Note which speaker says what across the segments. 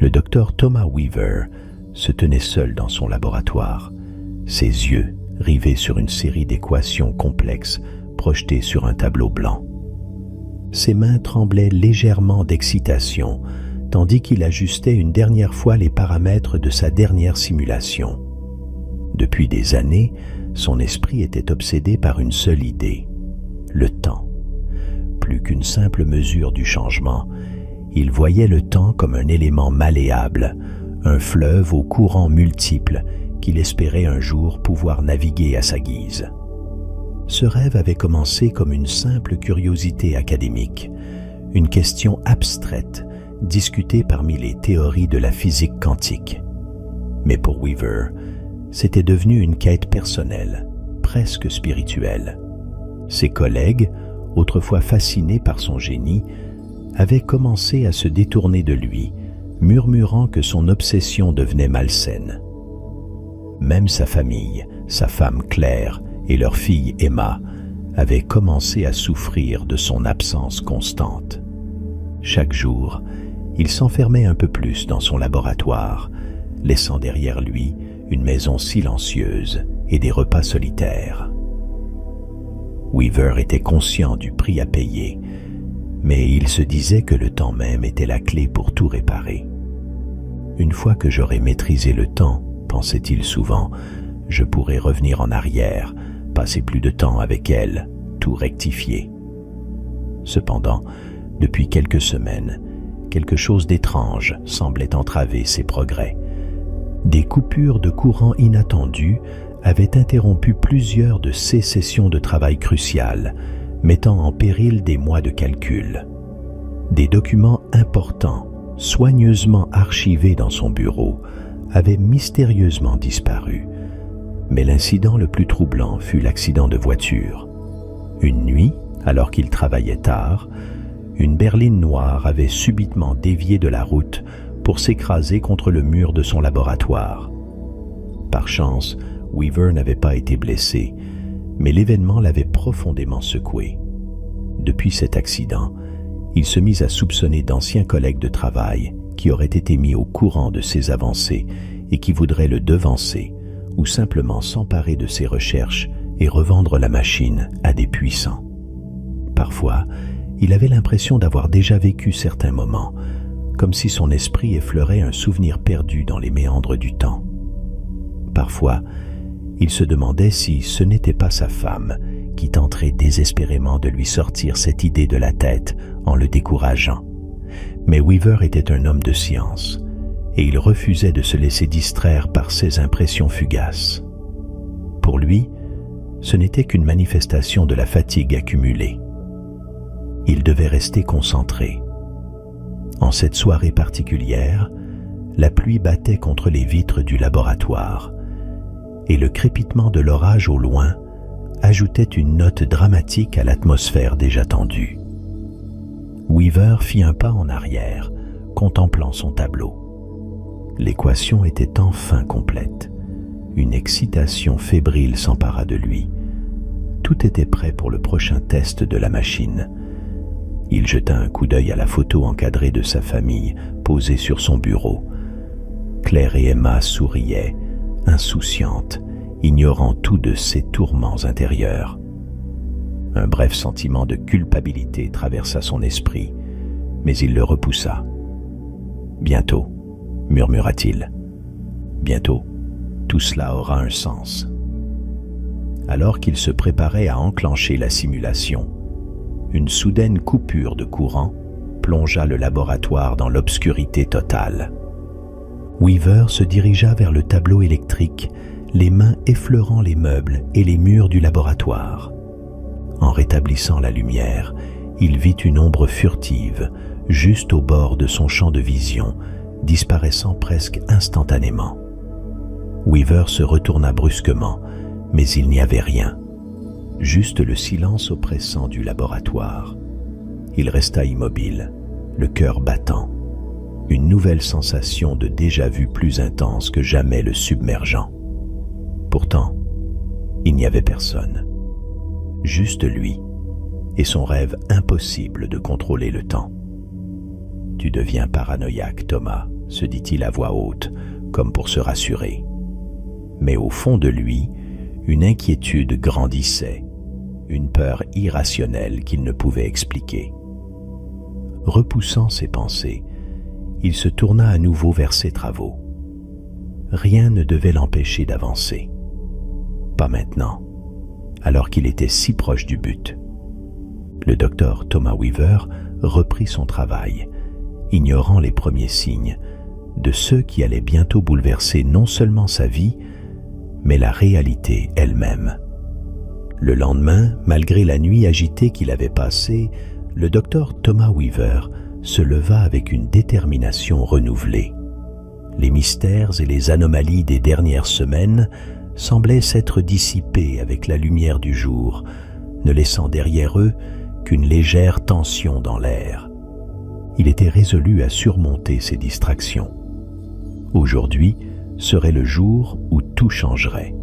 Speaker 1: Le docteur Thomas Weaver se tenait seul dans son laboratoire, ses yeux rivés sur une série d'équations complexes projetées sur un tableau blanc. Ses mains tremblaient légèrement d'excitation, tandis qu'il ajustait une dernière fois les paramètres de sa dernière simulation. Depuis des années, son esprit était obsédé par une seule idée, le temps. Plus qu'une simple mesure du changement, il voyait le temps comme un élément malléable, un fleuve aux courants multiples qu'il espérait un jour pouvoir naviguer à sa guise. Ce rêve avait commencé comme une simple curiosité académique, une question abstraite discutée parmi les théories de la physique quantique. Mais pour Weaver, c'était devenu une quête personnelle, presque spirituelle. Ses collègues, autrefois fascinés par son génie, avaient commencé à se détourner de lui, murmurant que son obsession devenait malsaine. Même sa famille, sa femme Claire et leur fille Emma avaient commencé à souffrir de son absence constante. Chaque jour, il s'enfermait un peu plus dans son laboratoire, laissant derrière lui une maison silencieuse et des repas solitaires. Weaver était conscient du prix à payer, mais il se disait que le temps même était la clé pour tout réparer. Une fois que j'aurai maîtrisé le temps, pensait-il souvent, je pourrai revenir en arrière, passer plus de temps avec elle, tout rectifier. Cependant, depuis quelques semaines, quelque chose d'étrange semblait entraver ses progrès. Des coupures de courant inattendues avaient interrompu plusieurs de ses sessions de travail cruciales, mettant en péril des mois de calcul. Des documents importants, soigneusement archivés dans son bureau, avaient mystérieusement disparu. Mais l'incident le plus troublant fut l'accident de voiture. Une nuit, alors qu'il travaillait tard, une berline noire avait subitement dévié de la route pour s'écraser contre le mur de son laboratoire. Par chance, Weaver n'avait pas été blessé, mais l'événement l'avait profondément secoué. Depuis cet accident, il se mit à soupçonner d'anciens collègues de travail qui auraient été mis au courant de ses avancées et qui voudraient le devancer ou simplement s'emparer de ses recherches et revendre la machine à des puissants. Parfois, il avait l'impression d'avoir déjà vécu certains moments, comme si son esprit effleurait un souvenir perdu dans les méandres du temps. Parfois, il se demandait si ce n'était pas sa femme qui tenterait désespérément de lui sortir cette idée de la tête en le décourageant. Mais Weaver était un homme de science, et il refusait de se laisser distraire par ces impressions fugaces. Pour lui, ce n'était qu'une manifestation de la fatigue accumulée. Il devait rester concentré. En cette soirée particulière, la pluie battait contre les vitres du laboratoire, et le crépitement de l'orage au loin ajoutait une note dramatique à l'atmosphère déjà tendue. Weaver fit un pas en arrière, contemplant son tableau. L'équation était enfin complète. Une excitation fébrile s'empara de lui. Tout était prêt pour le prochain test de la machine. Il jeta un coup d'œil à la photo encadrée de sa famille posée sur son bureau. Claire et Emma souriaient, insouciantes, ignorant tout de ses tourments intérieurs. Un bref sentiment de culpabilité traversa son esprit, mais il le repoussa. « Bientôt, » murmura-t-il. « Bientôt, tout cela aura un sens. » Alors qu'il se préparait à enclencher la simulation, une soudaine coupure de courant plongea le laboratoire dans l'obscurité totale. Weaver se dirigea vers le tableau électrique, les mains effleurant les meubles et les murs du laboratoire. En rétablissant la lumière, il vit une ombre furtive, juste au bord de son champ de vision, disparaissant presque instantanément. Weaver se retourna brusquement, mais il n'y avait rien. Juste le silence oppressant du laboratoire. Il resta immobile, le cœur battant, une nouvelle sensation de déjà-vu plus intense que jamais le submergeant. Pourtant, il n'y avait personne. Juste lui et son rêve impossible de contrôler le temps. « Tu deviens paranoïaque, Thomas », se dit-il à voix haute, comme pour se rassurer. Mais au fond de lui, une inquiétude grandissait, une peur irrationnelle qu'il ne pouvait expliquer. Repoussant ses pensées, il se tourna à nouveau vers ses travaux. Rien ne devait l'empêcher d'avancer. Pas maintenant, alors qu'il était si proche du but. Le docteur Thomas Weaver reprit son travail, ignorant les premiers signes de ceux qui allaient bientôt bouleverser non seulement sa vie, mais la réalité elle-même. Le lendemain, malgré la nuit agitée qu'il avait passée, le docteur Thomas Weaver se leva avec une détermination renouvelée. Les mystères et les anomalies des dernières semaines semblaient s'être dissipés avec la lumière du jour, ne laissant derrière eux qu'une légère tension dans l'air. Il était résolu à surmonter ces distractions. Aujourd'hui serait le jour où tout changerait.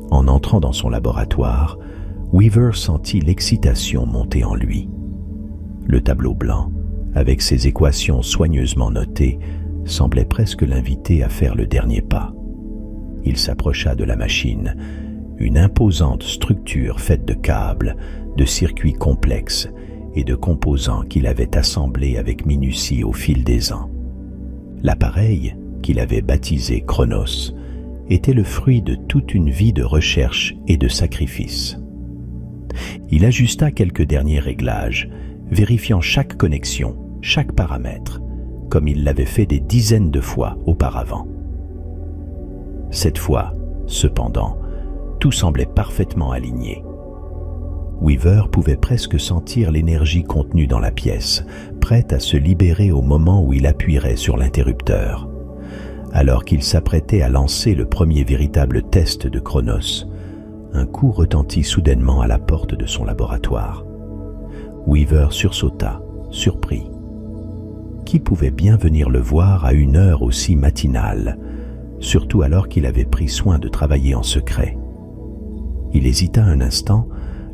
Speaker 1: En entrant dans son laboratoire, Weaver sentit l'excitation monter en lui. Le tableau blanc, avec ses équations soigneusement notées, semblait presque l'inviter à faire le dernier pas. Il s'approcha de la machine, une imposante structure faite de câbles, de circuits complexes et de composants qu'il avait assemblés avec minutie au fil des ans. L'appareil, qu'il avait baptisé Chronos, était le fruit de toute une vie de recherche et de sacrifice. Il ajusta quelques derniers réglages, vérifiant chaque connexion, chaque paramètre, comme il l'avait fait des dizaines de fois auparavant. Cette fois, cependant, tout semblait parfaitement aligné. Weaver pouvait presque sentir l'énergie contenue dans la pièce, prête à se libérer au moment où il appuierait sur l'interrupteur. Alors qu'il s'apprêtait à lancer le premier véritable test de Chronos, un coup retentit soudainement à la porte de son laboratoire. Weaver sursauta, surpris. Qui pouvait bien venir le voir à une heure aussi matinale, surtout alors qu'il avait pris soin de travailler en secret? Il hésita un instant,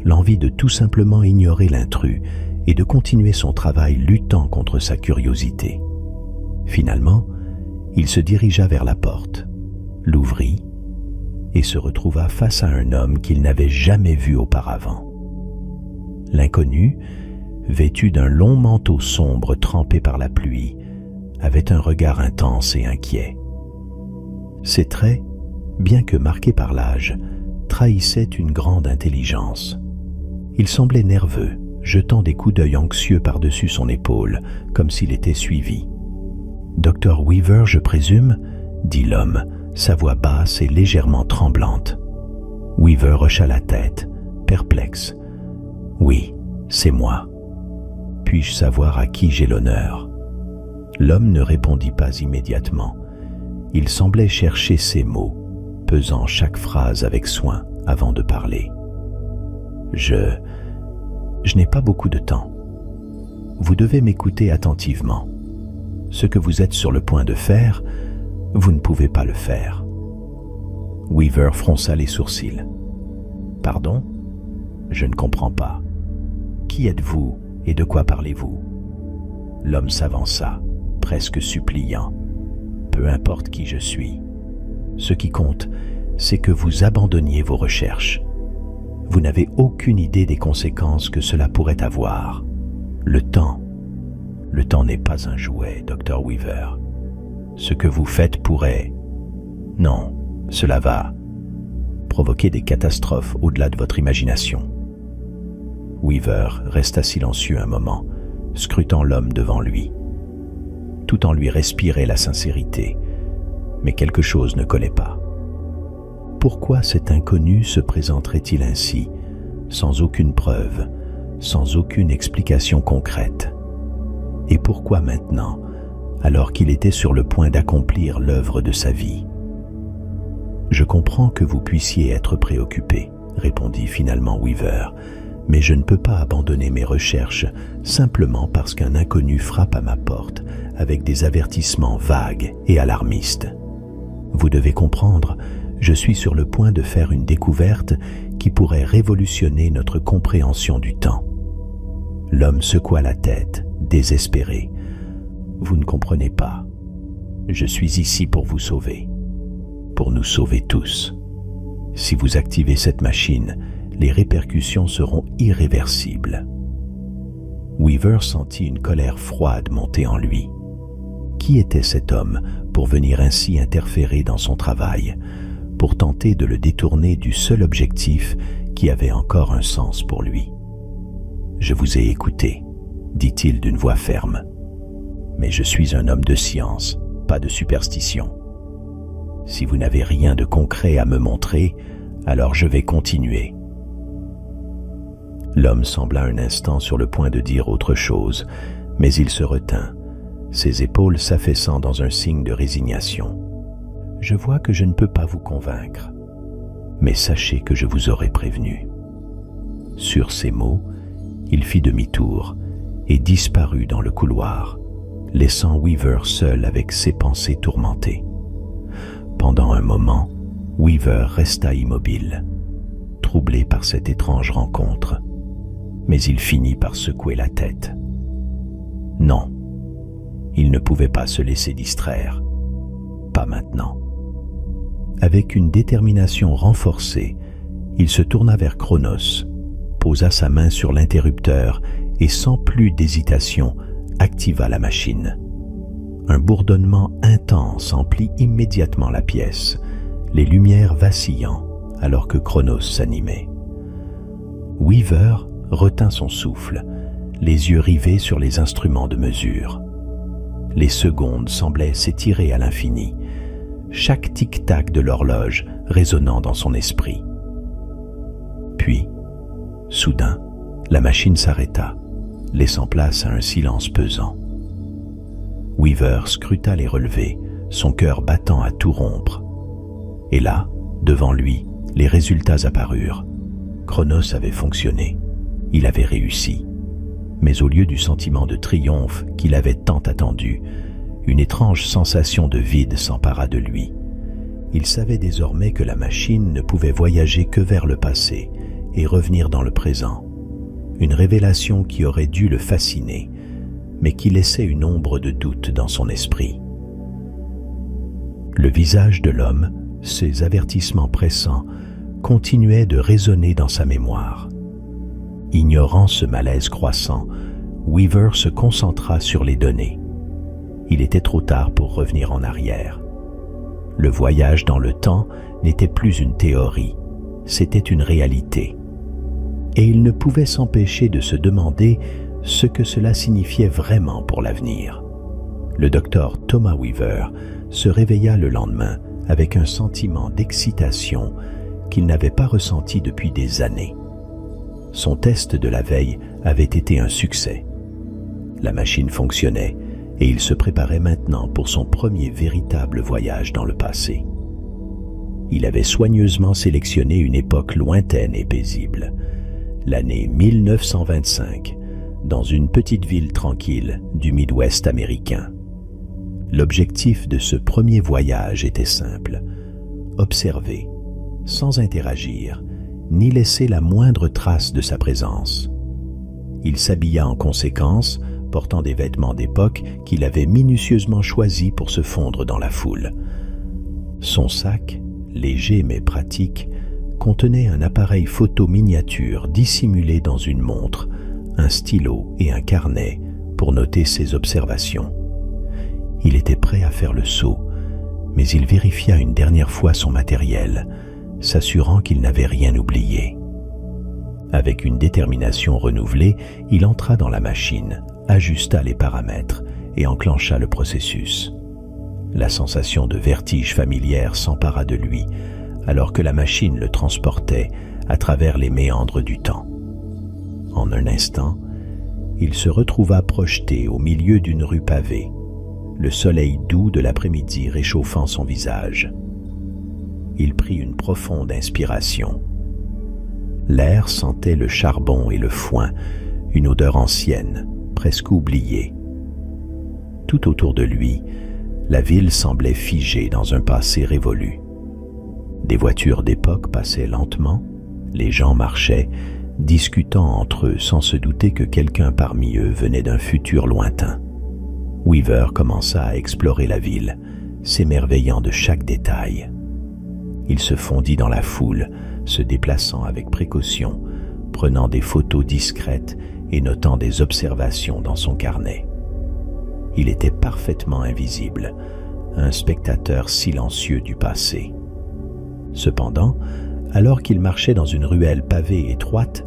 Speaker 1: l'envie de tout simplement ignorer l'intrus et de continuer son travail luttant contre sa curiosité. Finalement, il se dirigea vers la porte, l'ouvrit et se retrouva face à un homme qu'il n'avait jamais vu auparavant. L'inconnu, vêtu d'un long manteau sombre trempé par la pluie, avait un regard intense et inquiet. Ses traits, bien que marqués par l'âge, trahissaient une grande intelligence. Il semblait nerveux, jetant des coups d'œil anxieux par-dessus son épaule, comme s'il était suivi. « Docteur Weaver, je présume ?» dit l'homme, sa voix basse et légèrement tremblante. Weaver hocha la tête, perplexe. « Oui, c'est moi. Puis-je savoir à qui j'ai l'honneur ?» L'homme ne répondit pas immédiatement. Il semblait chercher ses mots, pesant chaque phrase avec soin avant de parler. Je n'ai pas beaucoup de temps. Vous devez m'écouter attentivement. Ce que vous êtes sur le point de faire, vous ne pouvez pas le faire. » Weaver fronça les sourcils. « Pardon ? Je ne comprends pas. Qui êtes-vous et de quoi parlez-vous » L'homme s'avança, presque suppliant. « Peu importe qui je suis. Ce qui compte, c'est que vous abandonniez vos recherches. Vous n'avez aucune idée des conséquences que cela pourrait avoir. Le temps n'est pas un jouet, Dr. Weaver. Ce que vous faites pourrait... Non, cela va provoquer des catastrophes au-delà de votre imagination. » Weaver resta silencieux un moment, scrutant l'homme devant lui. Tout en lui respirait la sincérité, mais quelque chose ne collait pas. Pourquoi cet inconnu se présenterait-il ainsi, sans aucune preuve, sans aucune explication concrète? Et pourquoi maintenant, alors qu'il était sur le point d'accomplir l'œuvre de sa vie? « Je comprends que vous puissiez être préoccupé, » répondit finalement Weaver, « mais je ne peux pas abandonner mes recherches simplement parce qu'un inconnu frappe à ma porte avec des avertissements vagues et alarmistes. Vous devez comprendre, je suis sur le point de faire une découverte qui pourrait révolutionner notre compréhension du temps. » L'homme secoua la tête, désespéré. « Vous ne comprenez pas. Je suis ici pour vous sauver. Pour nous sauver tous. Si vous activez cette machine, les répercussions seront irréversibles. » Weaver sentit une colère froide monter en lui. Qui était cet homme pour venir ainsi interférer dans son travail, pour tenter de le détourner du seul objectif qui avait encore un sens pour lui? « Je vous ai écouté, » dit-il d'une voix ferme. « Mais je suis un homme de science, pas de superstition. Si vous n'avez rien de concret à me montrer, alors je vais continuer. » L'homme sembla un instant sur le point de dire autre chose, mais il se retint, ses épaules s'affaissant dans un signe de résignation. « Je vois que je ne peux pas vous convaincre, mais sachez que je vous aurai prévenu. » Sur ces mots, il fit demi-tour et disparut dans le couloir, laissant Weaver seul avec ses pensées tourmentées. Pendant un moment, Weaver resta immobile, troublé par cette étrange rencontre. Mais il finit par secouer la tête. Non, il ne pouvait pas se laisser distraire. Pas maintenant. Avec une détermination renforcée, il se tourna vers Cronos, posa sa main sur l'interrupteur et sans plus d'hésitation, activa la machine. Un bourdonnement intense emplit immédiatement la pièce, les lumières vacillant alors que Cronos s'animait. Weaver retint son souffle, les yeux rivés sur les instruments de mesure. Les secondes semblaient s'étirer à l'infini, chaque tic-tac de l'horloge résonnant dans son esprit. Puis, soudain, la machine s'arrêta, laissant place à un silence pesant. Weaver scruta les relevés, son cœur battant à tout rompre. Et là, devant lui, les résultats apparurent. Cronos avait fonctionné. Il avait réussi. Mais au lieu du sentiment de triomphe qu'il avait tant attendu, une étrange sensation de vide s'empara de lui. Il savait désormais que la machine ne pouvait voyager que vers le passé et revenir dans le présent. Une révélation qui aurait dû le fasciner, mais qui laissait une ombre de doute dans son esprit. Le visage de l'homme, ses avertissements pressants, continuaient de résonner dans sa mémoire. Ignorant ce malaise croissant, Weaver se concentra sur les données. Il était trop tard pour revenir en arrière. Le voyage dans le temps n'était plus une théorie, c'était une réalité. Et il ne pouvait s'empêcher de se demander ce que cela signifiait vraiment pour l'avenir. Le docteur Thomas Weaver se réveilla le lendemain avec un sentiment d'excitation qu'il n'avait pas ressenti depuis des années. Son test de la veille avait été un succès. La machine fonctionnait et il se préparait maintenant pour son premier véritable voyage dans le passé. Il avait soigneusement sélectionné une époque lointaine et paisible, l'année 1925, dans une petite ville tranquille du Midwest américain. L'objectif de ce premier voyage était simple: observer, sans interagir, ni laisser la moindre trace de sa présence. Il s'habilla en conséquence, portant des vêtements d'époque qu'il avait minutieusement choisis pour se fondre dans la foule. Son sac, léger mais pratique, contenait un appareil photo miniature dissimulé dans une montre, un stylo et un carnet pour noter ses observations. Il était prêt à faire le saut, mais il vérifia une dernière fois son matériel, s'assurant qu'il n'avait rien oublié. Avec une détermination renouvelée, il entra dans la machine, ajusta les paramètres et enclencha le processus. La sensation de vertige familière s'empara de lui, alors que la machine le transportait à travers les méandres du temps. En un instant, il se retrouva projeté au milieu d'une rue pavée, le soleil doux de l'après-midi réchauffant son visage. Il prit une profonde inspiration. L'air sentait le charbon et le foin, une odeur ancienne, presque oubliée. Tout autour de lui, la ville semblait figée dans un passé révolu. Des voitures d'époque passaient lentement, les gens marchaient, discutant entre eux sans se douter que quelqu'un parmi eux venait d'un futur lointain. Weaver commença à explorer la ville, s'émerveillant de chaque détail. Il se fondit dans la foule, se déplaçant avec précaution, prenant des photos discrètes et notant des observations dans son carnet. Il était parfaitement invisible, un spectateur silencieux du passé. Cependant, alors qu'il marchait dans une ruelle pavée étroite,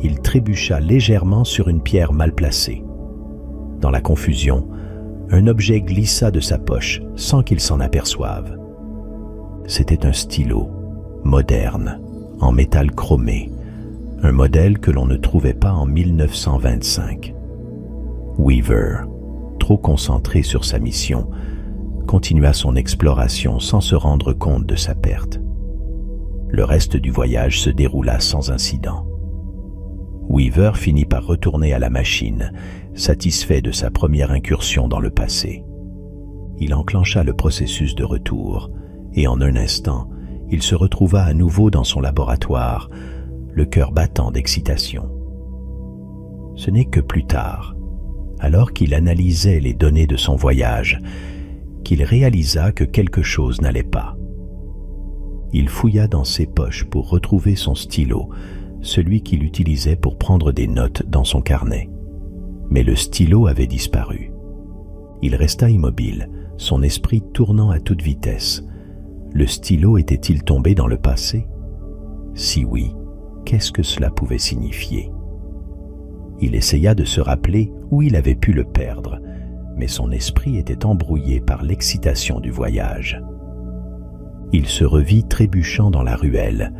Speaker 1: il trébucha légèrement sur une pierre mal placée. Dans la confusion, un objet glissa de sa poche sans qu'il s'en aperçoive. C'était un stylo, moderne, en métal chromé, un modèle que l'on ne trouvait pas en 1925. Weaver, trop concentré sur sa mission, continua son exploration sans se rendre compte de sa perte. Le reste du voyage se déroula sans incident. Weaver finit par retourner à la machine, satisfait de sa première incursion dans le passé. Il enclencha le processus de retour, et en un instant, il se retrouva à nouveau dans son laboratoire, le cœur battant d'excitation. Ce n'est que plus tard, alors qu'il analysait les données de son voyage, qu'il réalisa que quelque chose n'allait pas. Il fouilla dans ses poches pour retrouver son stylo, celui qu'il utilisait pour prendre des notes dans son carnet. Mais le stylo avait disparu. Il resta immobile, son esprit tournant à toute vitesse. Le stylo était-il tombé dans le passé? Si oui, qu'est-ce que cela pouvait signifier? Il essaya de se rappeler où il avait pu le perdre, mais son esprit était embrouillé par l'excitation du voyage. Il se revit trébuchant dans la ruelle,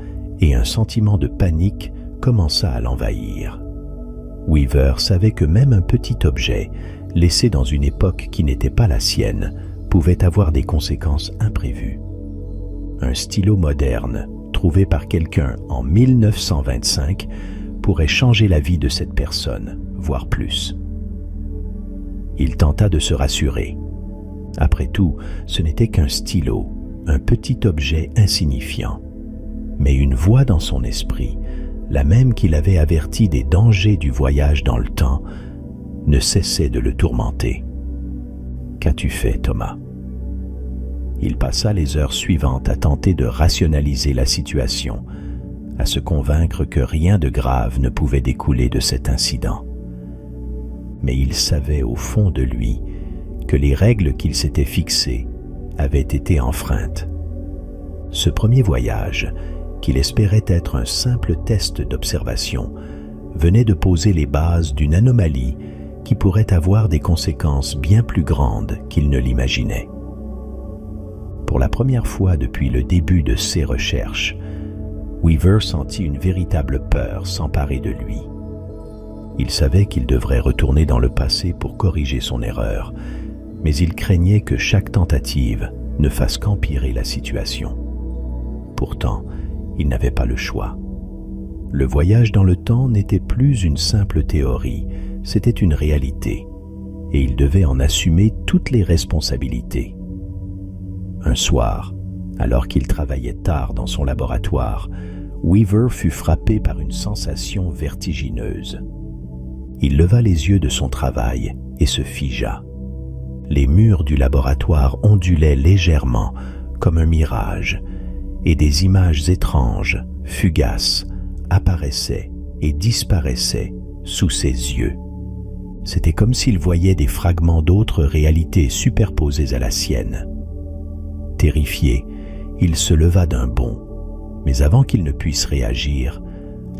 Speaker 1: et un sentiment de panique commença à l'envahir. Weaver savait que même un petit objet, laissé dans une époque qui n'était pas la sienne, pouvait avoir des conséquences imprévues. Un stylo moderne, trouvé par quelqu'un en 1925, pourrait changer la vie de cette personne, voire plus. Il tenta de se rassurer. Après tout, ce n'était qu'un stylo, un petit objet insignifiant. Mais une voix dans son esprit, la même qui l'avait averti des dangers du voyage dans le temps, ne cessait de le tourmenter. « Qu'as-tu fait, Thomas ?» Il passa les heures suivantes à tenter de rationaliser la situation, à se convaincre que rien de grave ne pouvait découler de cet incident. Mais il savait au fond de lui que les règles qu'il s'était fixées avaient été enfreintes. Ce premier voyage, qu'il espérait être un simple test d'observation, venait de poser les bases d'une anomalie qui pourrait avoir des conséquences bien plus grandes qu'il ne l'imaginait. Pour la première fois depuis le début de ses recherches, Weaver sentit une véritable peur s'emparer de lui. Il savait qu'il devrait retourner dans le passé pour corriger son erreur, mais il craignait que chaque tentative ne fasse qu'empirer la situation. Pourtant, il n'avait pas le choix. Le voyage dans le temps n'était plus une simple théorie, c'était une réalité, et il devait en assumer toutes les responsabilités. Un soir, alors qu'il travaillait tard dans son laboratoire, Weaver fut frappé par une sensation vertigineuse. Il leva les yeux de son travail et se figea. Les murs du laboratoire ondulaient légèrement comme un mirage, et des images étranges, fugaces, apparaissaient et disparaissaient sous ses yeux. C'était comme s'il voyait des fragments d'autres réalités superposées à la sienne. Terrifié, il se leva d'un bond, mais avant qu'il ne puisse réagir,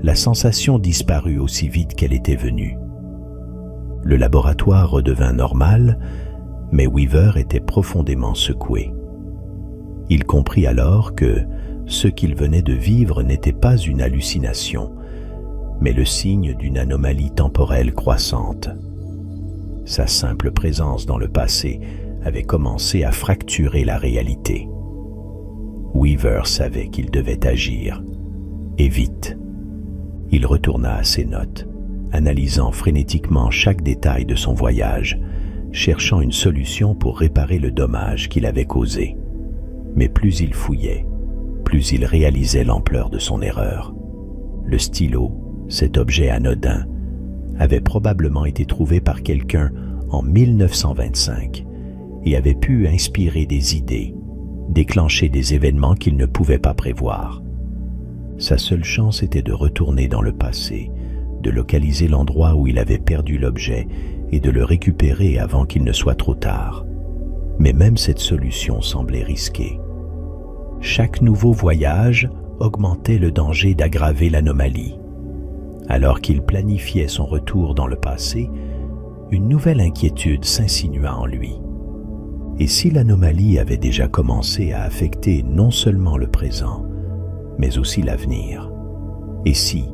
Speaker 1: la sensation disparut aussi vite qu'elle était venue. Le laboratoire redevint normal, mais Weaver était profondément secoué. Il comprit alors que ce qu'il venait de vivre n'était pas une hallucination, mais le signe d'une anomalie temporelle croissante. Sa simple présence dans le passé avait commencé à fracturer la réalité. Weaver savait qu'il devait agir, et vite. Il retourna à ses notes, analysant frénétiquement chaque détail de son voyage, cherchant une solution pour réparer le dommage qu'il avait causé. Mais plus il fouillait, plus il réalisait l'ampleur de son erreur. Le stylo, cet objet anodin, avait probablement été trouvé par quelqu'un en 1925, et avait pu inspirer des idées, déclencher des événements qu'il ne pouvait pas prévoir. Sa seule chance était de retourner dans le passé, de localiser l'endroit où il avait perdu l'objet et de le récupérer avant qu'il ne soit trop tard. Mais même cette solution semblait risquée. Chaque nouveau voyage augmentait le danger d'aggraver l'anomalie. Alors qu'il planifiait son retour dans le passé, une nouvelle inquiétude s'insinua en lui. Et si l'anomalie avait déjà commencé à affecter non seulement le présent, mais aussi l'avenir? Et si,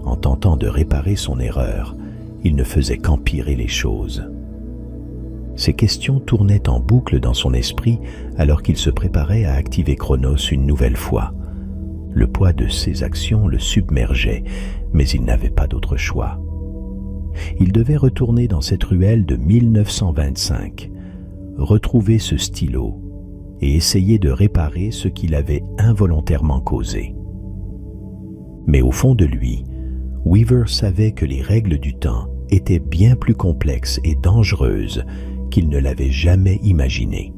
Speaker 1: en tentant de réparer son erreur, il ne faisait qu'empirer les choses? Ces questions tournaient en boucle dans son esprit alors qu'il se préparait à activer Chronos une nouvelle fois. Le poids de ses actions le submergeait, mais il n'avait pas d'autre choix. Il devait retourner dans cette ruelle de 1925, retrouver ce stylo et essayer de réparer ce qu'il avait involontairement causé. Mais au fond de lui, Weaver savait que les règles du temps étaient bien plus complexes et dangereuses qu'il ne l'avait jamais imaginé.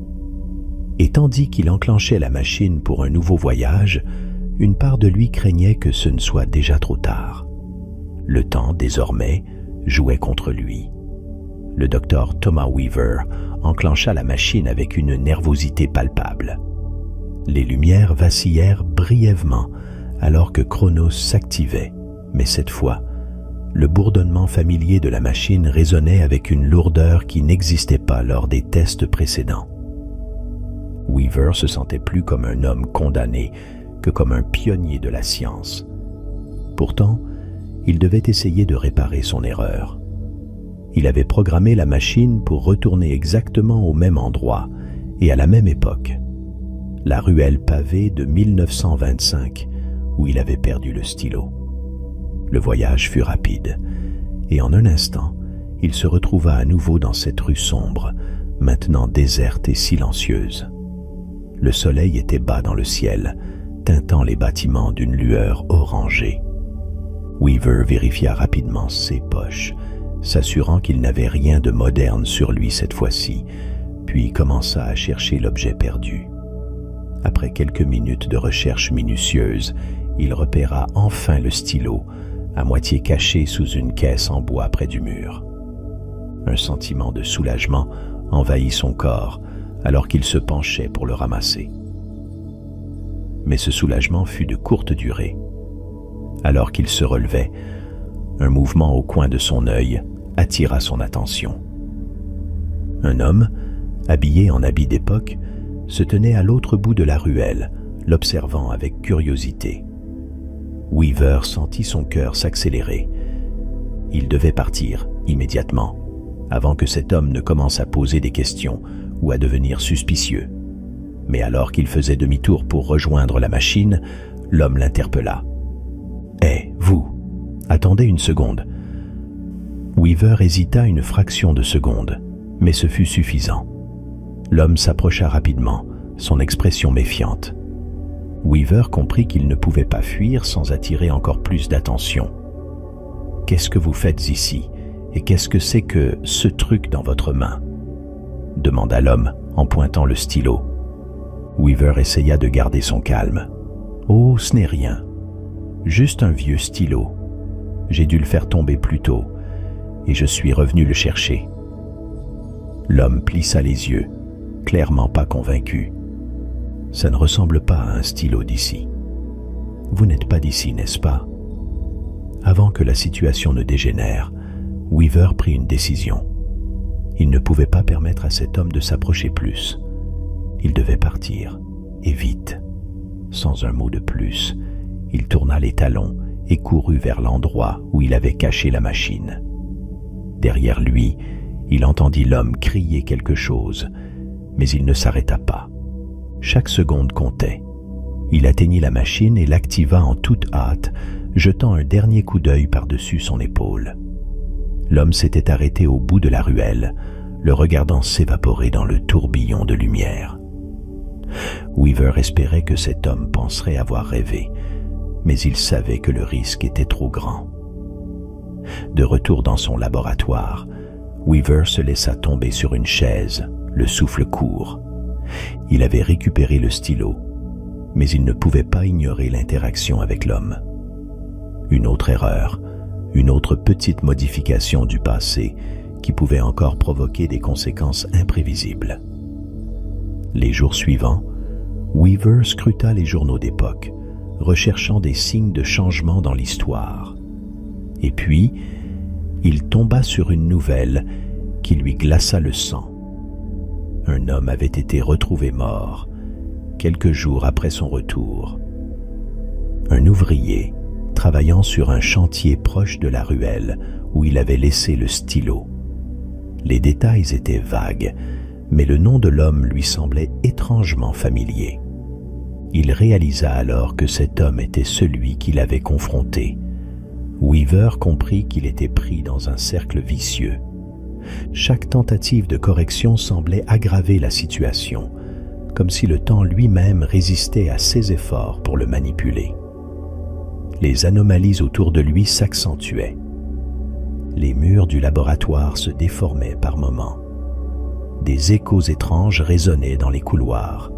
Speaker 1: Et tandis qu'il enclenchait la machine pour un nouveau voyage, une part de lui craignait que ce ne soit déjà trop tard. Le temps, désormais, jouait contre lui. Le docteur Thomas Weaver enclencha la machine avec une nervosité palpable. Les lumières vacillèrent brièvement alors que Chronos s'activait, mais cette fois, le bourdonnement familier de la machine résonnait avec une lourdeur qui n'existait pas lors des tests précédents. Weaver se sentait plus comme un homme condamné que comme un pionnier de la science. Pourtant, il devait essayer de réparer son erreur. Il avait programmé la machine pour retourner exactement au même endroit et à la même époque, la ruelle pavée de 1925 où il avait perdu le stylo. Le voyage fut rapide, et en un instant, il se retrouva à nouveau dans cette rue sombre, maintenant déserte et silencieuse. Le soleil était bas dans le ciel, teintant les bâtiments d'une lueur orangée. Weaver vérifia rapidement ses poches, s'assurant qu'il n'avait rien de moderne sur lui cette fois-ci, puis commença à chercher l'objet perdu. Après quelques minutes de recherche minutieuse, il repéra enfin le stylo, à moitié caché sous une caisse en bois près du mur. Un sentiment de soulagement envahit son corps alors qu'il se penchait pour le ramasser. Mais ce soulagement fut de courte durée. Alors qu'il se relevait, un mouvement au coin de son œil attira son attention. Un homme, habillé en habit d'époque, se tenait à l'autre bout de la ruelle, l'observant avec curiosité. Weaver sentit son cœur s'accélérer. Il devait partir immédiatement, avant que cet homme ne commence à poser des questions ou à devenir suspicieux. Mais alors qu'il faisait demi-tour pour rejoindre la machine, l'homme l'interpella. « Hé, vous, attendez une seconde. » Weaver hésita une fraction de seconde, mais ce fut suffisant. L'homme s'approcha rapidement, son expression méfiante. Weaver comprit qu'il ne pouvait pas fuir sans attirer encore plus d'attention. « Qu'est-ce que vous faites ici, et qu'est-ce que c'est que ce truc dans votre main ?» demanda l'homme en pointant le stylo. Weaver essaya de garder son calme. « Oh, ce n'est rien. Juste un vieux stylo. J'ai dû le faire tomber plus tôt, et je suis revenu le chercher. » L'homme plissa les yeux, clairement pas convaincu. « Ça ne ressemble pas à un stylo d'ici. Vous n'êtes pas d'ici, n'est-ce pas ?» Avant que la situation ne dégénère, Weaver prit une décision. Il ne pouvait pas permettre à cet homme de s'approcher plus. Il devait partir, et vite. Sans un mot de plus, il tourna les talons et courut vers l'endroit où il avait caché la machine. Derrière lui, il entendit l'homme crier quelque chose, mais il ne s'arrêta pas. Chaque seconde comptait. Il atteignit la machine et l'activa en toute hâte, jetant un dernier coup d'œil par-dessus son épaule. L'homme s'était arrêté au bout de la ruelle, le regardant s'évaporer dans le tourbillon de lumière. Weaver espérait que cet homme penserait avoir rêvé, mais il savait que le risque était trop grand. De retour dans son laboratoire, Weaver se laissa tomber sur une chaise, le souffle court. Il avait récupéré le stylo, mais il ne pouvait pas ignorer l'interaction avec l'homme. Une autre erreur, une autre petite modification du passé qui pouvait encore provoquer des conséquences imprévisibles. Les jours suivants, Weaver scruta les journaux d'époque, recherchant des signes de changement dans l'histoire. Et puis, il tomba sur une nouvelle qui lui glaça le sang. Un homme avait été retrouvé mort quelques jours après son retour. Un ouvrier travaillant sur un chantier proche de la ruelle où il avait laissé le stylo. Les détails étaient vagues, mais le nom de l'homme lui semblait étrangement familier. Il réalisa alors que cet homme était celui qu'il avait confronté. Weaver comprit qu'il était pris dans un cercle vicieux. Chaque tentative de correction semblait aggraver la situation, comme si le temps lui-même résistait à ses efforts pour le manipuler. Les anomalies autour de lui s'accentuaient. Les murs du laboratoire se déformaient par moments. Des échos étranges résonnaient dans les couloirs,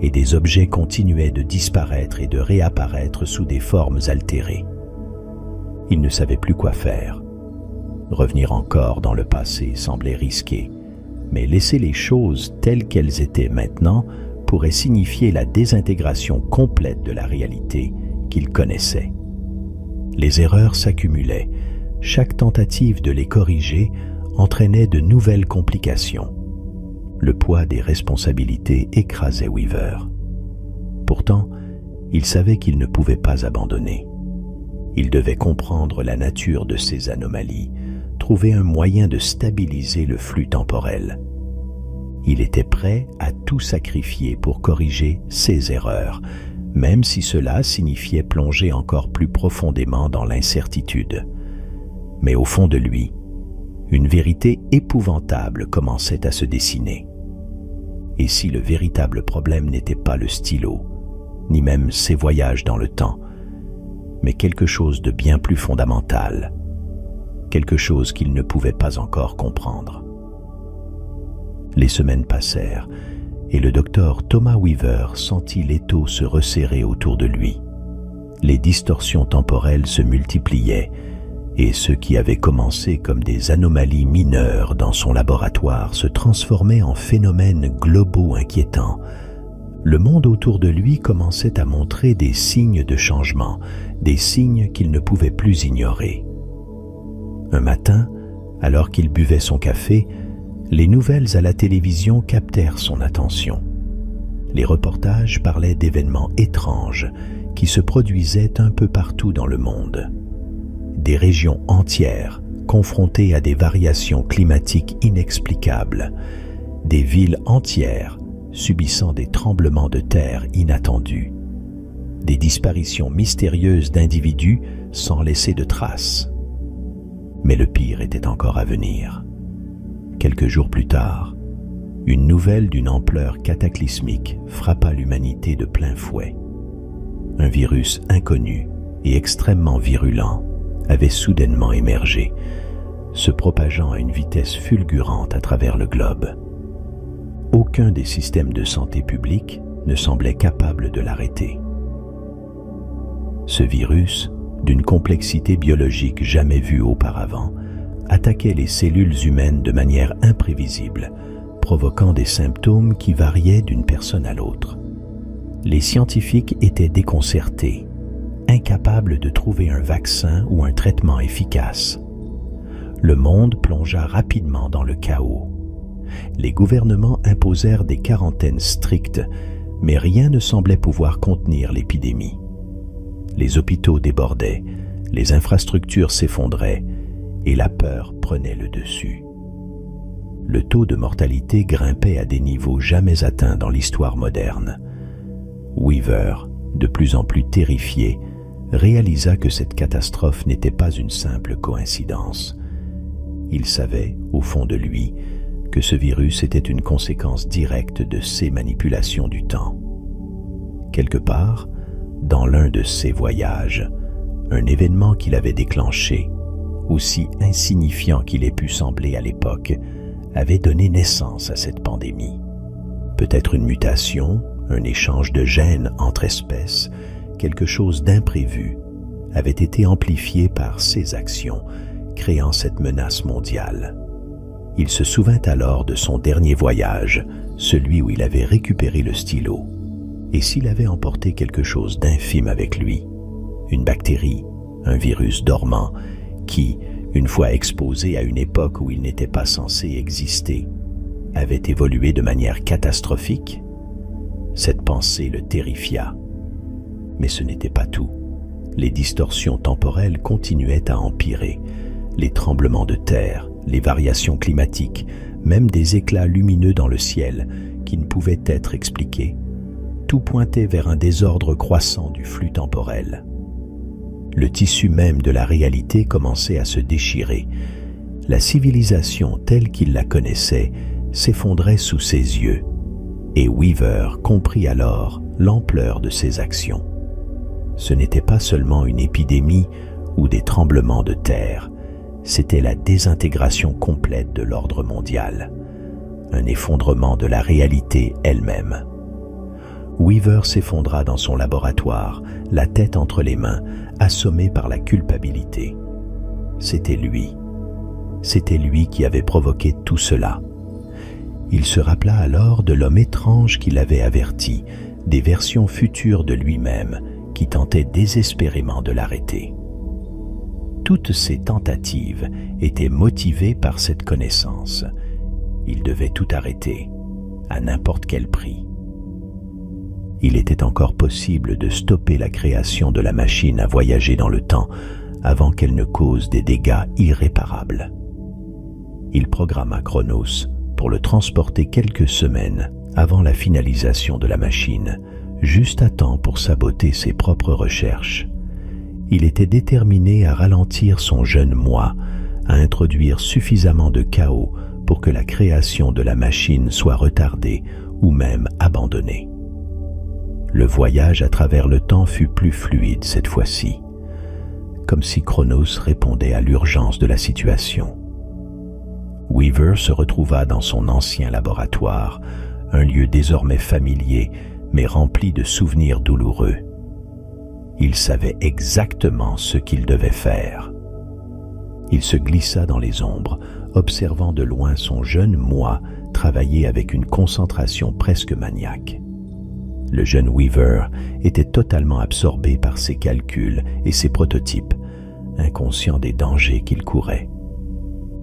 Speaker 1: et des objets continuaient de disparaître et de réapparaître sous des formes altérées. Il ne savait plus quoi faire. Revenir encore dans le passé semblait risqué, mais laisser les choses telles qu'elles étaient maintenant pourrait signifier la désintégration complète de la réalité qu'il connaissait. Les erreurs s'accumulaient. Chaque tentative de les corriger entraînait de nouvelles complications. Le poids des responsabilités écrasait Weaver. Pourtant, il savait qu'il ne pouvait pas abandonner. Il devait comprendre la nature de ces anomalies, trouver un moyen de stabiliser le flux temporel. Il était prêt à tout sacrifier pour corriger ses erreurs, même si cela signifiait plonger encore plus profondément dans l'incertitude. Mais au fond de lui, une vérité épouvantable commençait à se dessiner. Et si le véritable problème n'était pas le stylo, ni même ses voyages dans le temps, mais quelque chose de bien plus fondamental, quelque chose qu'il ne pouvait pas encore comprendre. Les semaines passèrent, et le docteur Thomas Weaver sentit l'étau se resserrer autour de lui. Les distorsions temporelles se multipliaient, et ce qui avait commencé comme des anomalies mineures dans son laboratoire se transformait en phénomènes globaux inquiétants. Le monde autour de lui commençait à montrer des signes de changement, des signes qu'il ne pouvait plus ignorer. Un matin, alors qu'il buvait son café, les nouvelles à la télévision captèrent son attention. Les reportages parlaient d'événements étranges qui se produisaient un peu partout dans le monde. Des régions entières confrontées à des variations climatiques inexplicables, des villes entières subissant des tremblements de terre inattendus, des disparitions mystérieuses d'individus sans laisser de traces. Mais le pire était encore à venir. Quelques jours plus tard, une nouvelle d'une ampleur cataclysmique frappa l'humanité de plein fouet. Un virus inconnu et extrêmement virulent avait soudainement émergé, se propageant à une vitesse fulgurante à travers le globe. Aucun des systèmes de santé publique ne semblait capable de l'arrêter. Ce virus, d'une complexité biologique jamais vue auparavant, attaquait les cellules humaines de manière imprévisible, provoquant des symptômes qui variaient d'une personne à l'autre. Les scientifiques étaient déconcertés, incapables de trouver un vaccin ou un traitement efficace. Le monde plongea rapidement dans le chaos. Les gouvernements imposèrent des quarantaines strictes, mais rien ne semblait pouvoir contenir l'épidémie. Les hôpitaux débordaient, les infrastructures s'effondraient, et la peur prenait le dessus. Le taux de mortalité grimpait à des niveaux jamais atteints dans l'histoire moderne. Weaver, de plus en plus terrifié, réalisa que cette catastrophe n'était pas une simple coïncidence. Il savait, au fond de lui, que ce virus était une conséquence directe de ses manipulations du temps. Quelque part, dans l'un de ses voyages, un événement qu'il avait déclenché, aussi insignifiant qu'il ait pu sembler à l'époque, avait donné naissance à cette pandémie. Peut-être une mutation, un échange de gènes entre espèces, quelque chose d'imprévu avait été amplifié par ses actions, créant cette menace mondiale. Il se souvint alors de son dernier voyage, celui où il avait récupéré le stylo. Et s'il avait emporté quelque chose d'infime avec lui, une bactérie, un virus dormant, qui, une fois exposé à une époque où il n'était pas censé exister, avait évolué de manière catastrophique? Cette pensée le terrifia. Mais ce n'était pas tout. Les distorsions temporelles continuaient à empirer. Les tremblements de terre, les variations climatiques, même des éclats lumineux dans le ciel qui ne pouvaient être expliqués, tout pointait vers un désordre croissant du flux temporel. Le tissu même de la réalité commençait à se déchirer. La civilisation telle qu'il la connaissait s'effondrait sous ses yeux, et Weaver comprit alors l'ampleur de ses actions. Ce n'était pas seulement une épidémie ou des tremblements de terre, c'était la désintégration complète de l'ordre mondial, un effondrement de la réalité elle-même. Weaver s'effondra dans son laboratoire, la tête entre les mains, assommé par la culpabilité. C'était lui qui avait provoqué tout cela. Il se rappela alors de l'homme étrange qui l'avait averti, des versions futures de lui-même qui tentaient désespérément de l'arrêter. Toutes ces tentatives étaient motivées par cette connaissance. Il devait tout arrêter, à n'importe quel prix. Il était encore possible de stopper la création de la machine à voyager dans le temps avant qu'elle ne cause des dégâts irréparables. Il programma Chronos pour le transporter quelques semaines avant la finalisation de la machine, juste à temps pour saboter ses propres recherches. Il était déterminé à ralentir son jeune moi, à introduire suffisamment de chaos pour que la création de la machine soit retardée ou même abandonnée. Le voyage à travers le temps fut plus fluide cette fois-ci, comme si Chronos répondait à l'urgence de la situation. Weaver se retrouva dans son ancien laboratoire, un lieu désormais familier, mais rempli de souvenirs douloureux. Il savait exactement ce qu'il devait faire. Il se glissa dans les ombres, observant de loin son jeune moi travailler avec une concentration presque maniaque. Le jeune Weaver était totalement absorbé par ses calculs et ses prototypes, inconscient des dangers qu'il courait.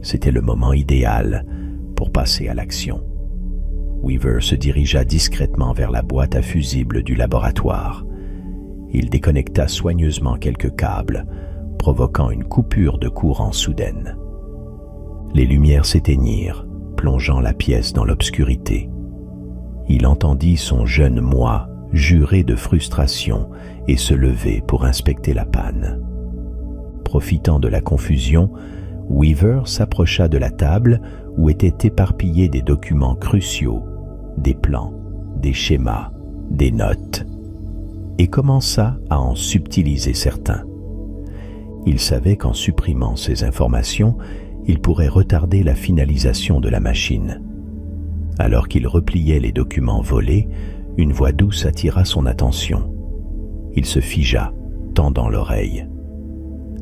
Speaker 1: C'était le moment idéal pour passer à l'action. Weaver se dirigea discrètement vers la boîte à fusibles du laboratoire. Il déconnecta soigneusement quelques câbles, provoquant une coupure de courant soudaine. Les lumières s'éteignirent, plongeant la pièce dans l'obscurité. Il entendit son jeune moi jurer de frustration et se lever pour inspecter la panne. Profitant de la confusion, Weaver s'approcha de la table où étaient éparpillés des documents cruciaux, des plans, des schémas, des notes, et commença à en subtiliser certains. Il savait qu'en supprimant ces informations, il pourrait retarder la finalisation de la machine. Alors qu'il repliait les documents volés, une voix douce attira son attention. Il se figea, tendant l'oreille.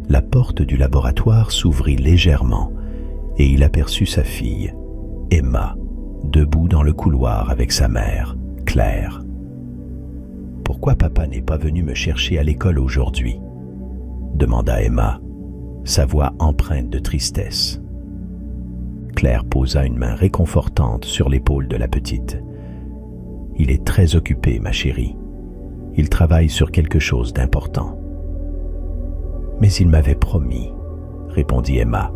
Speaker 1: La porte du laboratoire s'ouvrit légèrement et il aperçut sa fille, Emma, debout dans le couloir avec sa mère, Claire. « Pourquoi papa n'est pas venu me chercher à l'école aujourd'hui ?» demanda Emma, sa voix empreinte de tristesse. Claire posa une main réconfortante sur l'épaule de la petite. « Il est très occupé, ma chérie. Il travaille sur quelque chose d'important. » « Mais il m'avait promis, » répondit Emma,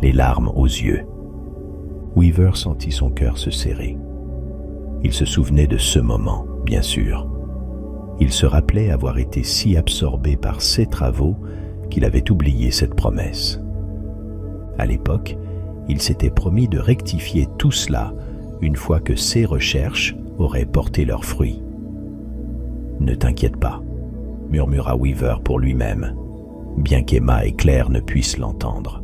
Speaker 1: les larmes aux yeux. Weaver sentit son cœur se serrer. Il se souvenait de ce moment, bien sûr. Il se rappelait avoir été si absorbé par ses travaux qu'il avait oublié cette promesse. À l'époque, il s'était promis de rectifier tout cela une fois que ses recherches auraient porté leurs fruits. « Ne t'inquiète pas, » murmura Weaver pour lui-même, bien qu'Emma et Claire ne puissent l'entendre.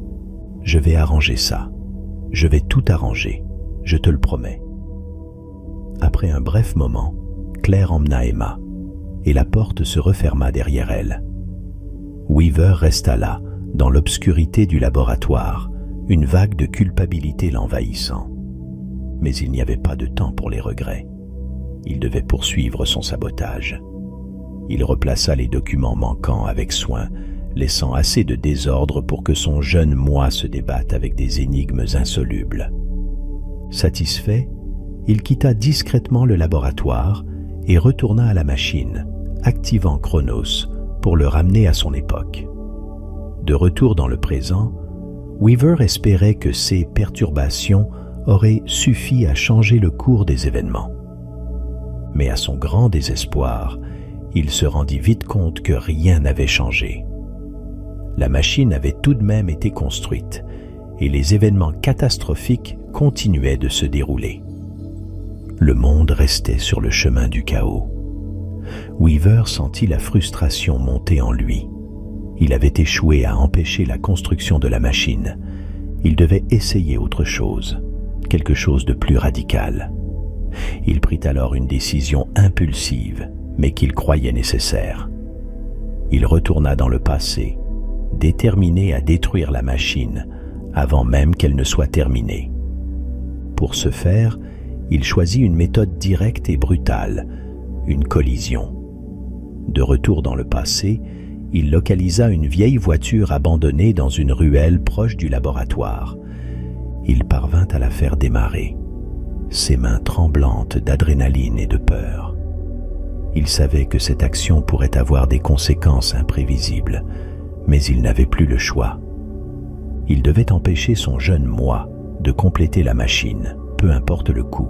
Speaker 1: « Je vais arranger ça. Je vais tout arranger, je te le promets. » Après un bref moment, Claire emmena Emma, et la porte se referma derrière elle. Weaver resta là, dans l'obscurité du laboratoire, une vague de culpabilité l'envahissant. Mais il n'y avait pas de temps pour les regrets. Il devait poursuivre son sabotage. Il replaça les documents manquants avec soin, laissant assez de désordre pour que son jeune moi se débatte avec des énigmes insolubles. Satisfait, il quitta discrètement le laboratoire et retourna à la machine, activant Chronos pour le ramener à son époque. De retour dans le présent, Weaver espérait que ces perturbations auraient suffi à changer le cours des événements. Mais à son grand désespoir, il se rendit vite compte que rien n'avait changé. La machine avait tout de même été construite et les événements catastrophiques continuaient de se dérouler. Le monde restait sur le chemin du chaos. Weaver sentit la frustration monter en lui. Il avait échoué à empêcher la construction de la machine. Il devait essayer autre chose, quelque chose de plus radical. Il prit alors une décision impulsive, mais qu'il croyait nécessaire. Il retourna dans le passé, déterminé à détruire la machine avant même qu'elle ne soit terminée. Pour ce faire, il choisit une méthode directe et brutale, une collision. De retour dans le passé, il localisa une vieille voiture abandonnée dans une ruelle proche du laboratoire. Il parvint à la faire démarrer, ses mains tremblantes d'adrénaline et de peur. Il savait que cette action pourrait avoir des conséquences imprévisibles, mais il n'avait plus le choix. Il devait empêcher son jeune moi de compléter la machine, peu importe le coût.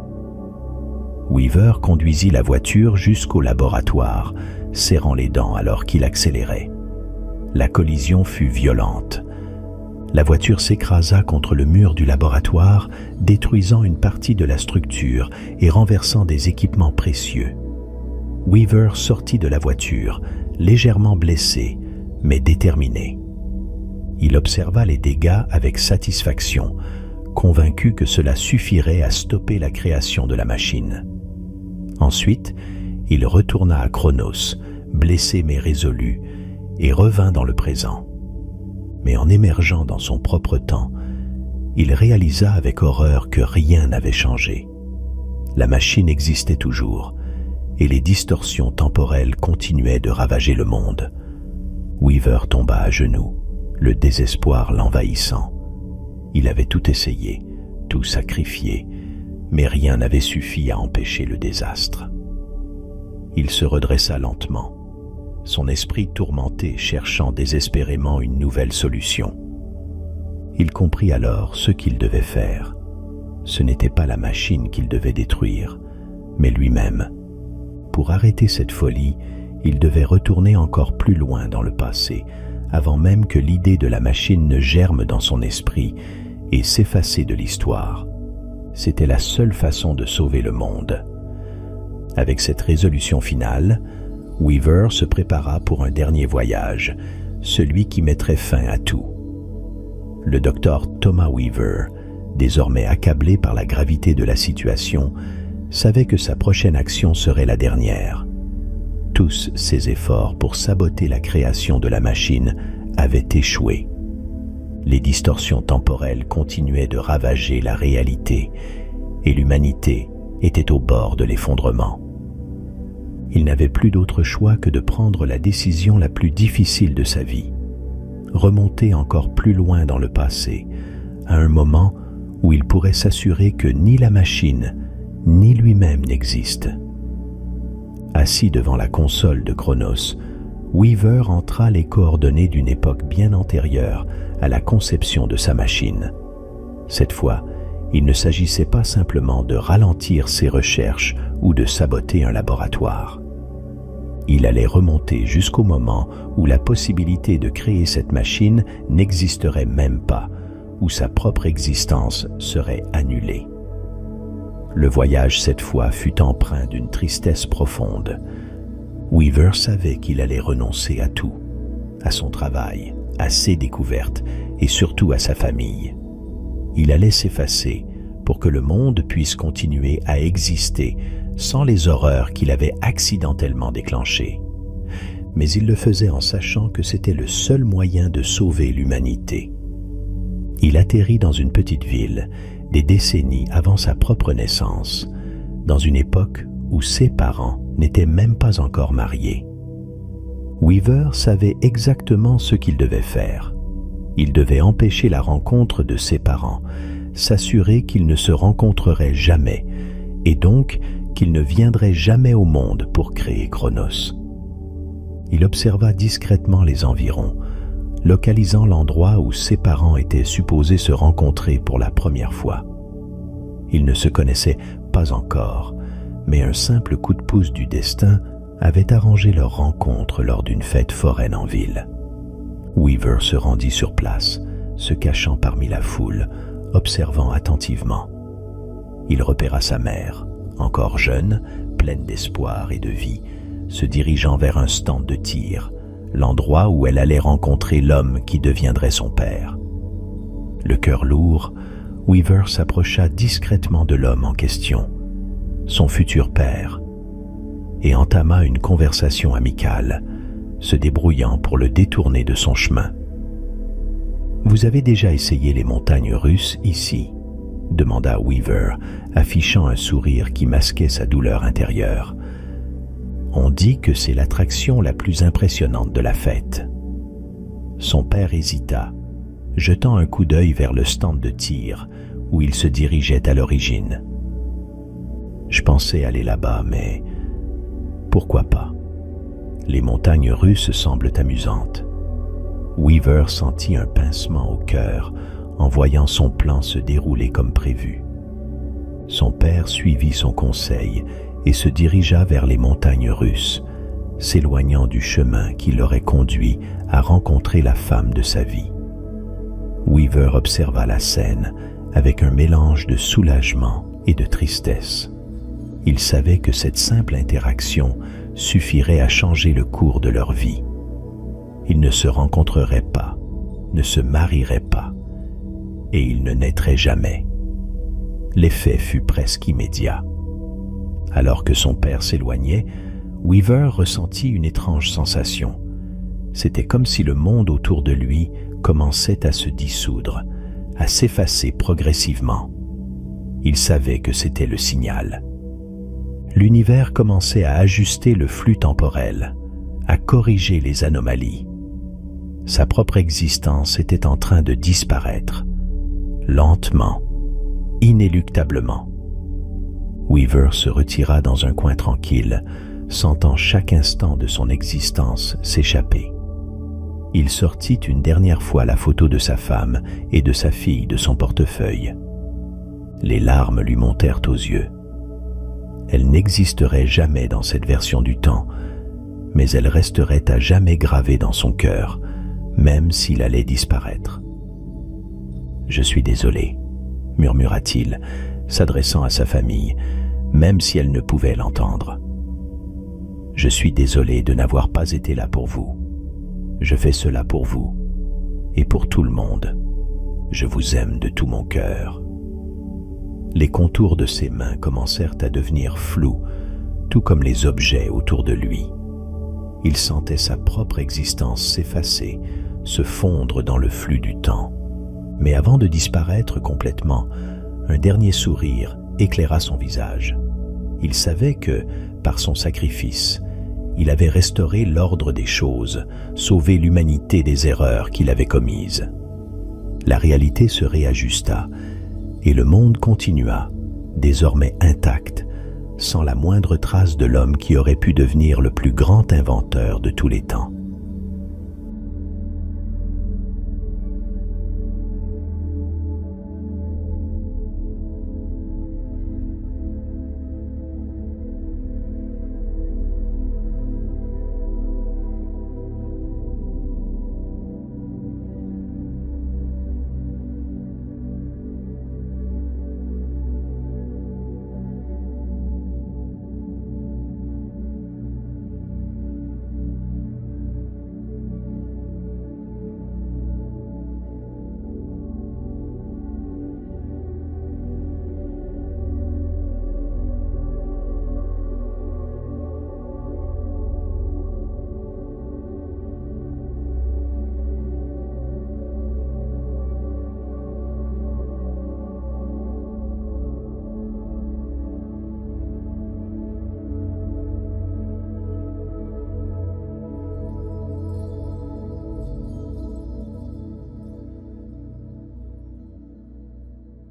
Speaker 1: Weaver conduisit la voiture jusqu'au laboratoire, serrant les dents alors qu'il accélérait. La collision fut violente. La voiture s'écrasa contre le mur du laboratoire, détruisant une partie de la structure et renversant des équipements précieux. Weaver sortit de la voiture, légèrement blessé, mais déterminé. Il observa les dégâts avec satisfaction, convaincu que cela suffirait à stopper la création de la machine. Ensuite, il retourna à Chronos, blessé mais résolu, et revint dans le présent. Mais en émergeant dans son propre temps, il réalisa avec horreur que rien n'avait changé. La machine existait toujours, et les distorsions temporelles continuaient de ravager le monde. Weaver tomba à genoux, le désespoir l'envahissant. Il avait tout essayé, tout sacrifié, mais rien n'avait suffi à empêcher le désastre. Il se redressa lentement, son esprit tourmenté cherchant désespérément une nouvelle solution. Il comprit alors ce qu'il devait faire. Ce n'était pas la machine qu'il devait détruire, mais lui-même. Pour arrêter cette folie, il devait retourner encore plus loin dans le passé, avant même que l'idée de la machine ne germe dans son esprit et s'effacer de l'histoire. C'était la seule façon de sauver le monde. Avec cette résolution finale, Weaver se prépara pour un dernier voyage, celui qui mettrait fin à tout. Le docteur Thomas Weaver, désormais accablé par la gravité de la situation, savait que sa prochaine action serait la dernière. Tous ses efforts pour saboter la création de la machine avaient échoué. Les distorsions temporelles continuaient de ravager la réalité et l'humanité était au bord de l'effondrement. Il n'avait plus d'autre choix que de prendre la décision la plus difficile de sa vie, remonter encore plus loin dans le passé, à un moment où il pourrait s'assurer que ni la machine, ni lui-même n'existent. Assis devant la console de Chronos, Weaver entra les coordonnées d'une époque bien antérieure à la conception de sa machine. Cette fois, il ne s'agissait pas simplement de ralentir ses recherches ou de saboter un laboratoire. Il allait remonter jusqu'au moment où la possibilité de créer cette machine n'existerait même pas, où sa propre existence serait annulée. Le voyage cette fois fut empreint d'une tristesse profonde. Weaver savait qu'il allait renoncer à tout, à son travail, à ses découvertes et surtout à sa famille. Il allait s'effacer pour que le monde puisse continuer à exister sans les horreurs qu'il avait accidentellement déclenchées. Mais il le faisait en sachant que c'était le seul moyen de sauver l'humanité. Il atterrit dans une petite ville, des décennies avant sa propre naissance, dans une époque où ses parents n'étaient même pas encore mariés. Weaver savait exactement ce qu'il devait faire. Il devait empêcher la rencontre de ses parents, s'assurer qu'ils ne se rencontreraient jamais, et donc qu'ils ne viendraient jamais au monde pour créer Chronos. Il observa discrètement les environs, localisant l'endroit où ses parents étaient supposés se rencontrer pour la première fois. Ils ne se connaissaient pas encore, mais un simple coup de pouce du destin avait arrangé leur rencontre lors d'une fête foraine en ville. Weaver se rendit sur place, se cachant parmi la foule, observant attentivement. Il repéra sa mère, encore jeune, pleine d'espoir et de vie, se dirigeant vers un stand de tir, l'endroit où elle allait rencontrer l'homme qui deviendrait son père. Le cœur lourd, Weaver s'approcha discrètement de l'homme en question, son futur père, et entama une conversation amicale, se débrouillant pour le détourner de son chemin. « Vous avez déjà essayé les montagnes russes ici ?» demanda Weaver, affichant un sourire qui masquait sa douleur intérieure. « On dit que c'est l'attraction la plus impressionnante de la fête. » Son père hésita, jetant un coup d'œil vers le stand de tir où il se dirigeait à l'origine. « Je pensais aller là-bas, mais pourquoi pas? Les montagnes russes semblent amusantes. » Weaver sentit un pincement au cœur en voyant son plan se dérouler comme prévu. Son père suivit son conseil et se dirigea vers les montagnes russes, s'éloignant du chemin qui l'aurait conduit à rencontrer la femme de sa vie. Weaver observa la scène avec un mélange de soulagement et de tristesse. Il savait que cette simple interaction suffirait à changer le cours de leur vie. Ils ne se rencontreraient pas, ne se marieraient pas, et ils ne naîtraient jamais. L'effet fut presque immédiat. Alors que son père s'éloignait, Weaver ressentit une étrange sensation. C'était comme si le monde autour de lui commençait à se dissoudre, à s'effacer progressivement. Il savait que c'était le signal. L'univers commençait à ajuster le flux temporel, à corriger les anomalies. Sa propre existence était en train de disparaître, lentement, inéluctablement. Weaver se retira dans un coin tranquille, sentant chaque instant de son existence s'échapper. Il sortit une dernière fois la photo de sa femme et de sa fille de son portefeuille. Les larmes lui montèrent aux yeux. Elle n'existerait jamais dans cette version du temps, mais elle resterait à jamais gravée dans son cœur, même s'il allait disparaître. « Je suis désolé », murmura-t-il, s'adressant à sa famille, même si elle ne pouvait l'entendre. « Je suis désolé de n'avoir pas été là pour vous. Je fais cela pour vous et pour tout le monde. Je vous aime de tout mon cœur. » Les contours de ses mains commencèrent à devenir flous, tout comme les objets autour de lui. Il sentait sa propre existence s'effacer, se fondre dans le flux du temps. Mais avant de disparaître complètement, un dernier sourire éclaira son visage. Il savait que, par son sacrifice, il avait restauré l'ordre des choses, sauvé l'humanité des erreurs qu'il avait commises. La réalité se réajusta, et le monde continua, désormais intact, sans la moindre trace de l'homme qui aurait pu devenir le plus grand inventeur de tous les temps.